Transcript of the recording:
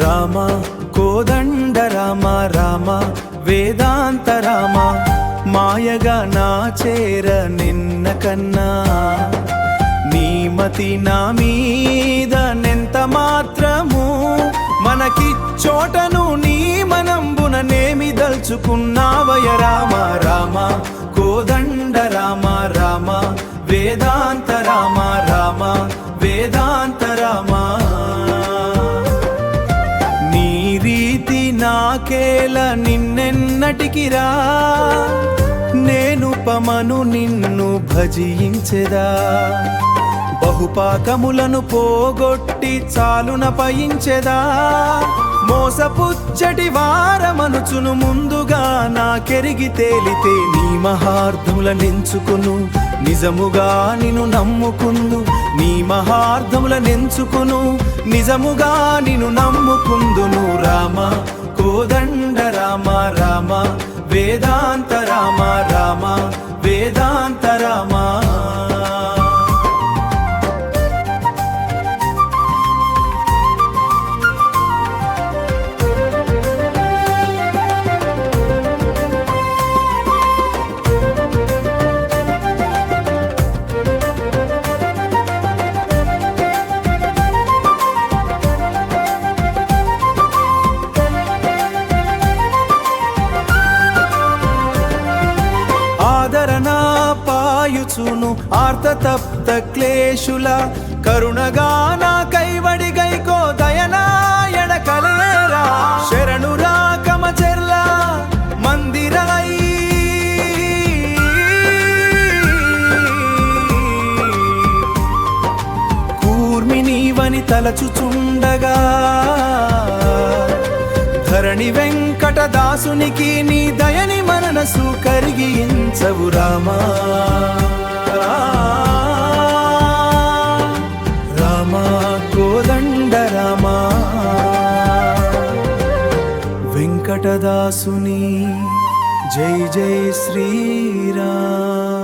రామ కోదండ రామ రామ వేదాంత రామ మాయగా నా చేర నిన్న కన్నా నీ మతి నా మీద నెంత మాత్రము మనకిచ్చోటను నీ మనంబున నేమి దల్చుకున్నావయ రామ రామ కోదండ రామ రామ వేదాంత రామ రామ వేదాంత రామ నీ రీతి నాకేల నిన్నెన్నటికిరా నేను పమను నిన్ను భజించెదా బహుపాకములను పోగొట్టి చాలున పయించెదా మోసపుచ్చటి వారమనుచును ముందుగా నాకెరిగి తేలితే నీ మహార్థముల నెంచుకును నిజముగా నిన్ను నమ్ముకుందు నీ మహార్థముల నెంచుకును నిజముగా నిన్ను నమ్ముకుందును రామ కోదండ రామ రామ వేదాంత రామ రామ వేదాంత రామ పాయుచును ఆర్తతప్త క్లేశుల కరుణగా నా కైవడి గైకో దయనాయణ కలేరా శరణు రాకమ చెర్ల మందిరై కూర్మి నీవని తలచుచుండగా ధరణి వెంకటదాసునికి నీ దయని మనసు కరిగించవు రామా రామ కోదండ రామ వెంకటదాసుని జై జై శ్రీరామ్।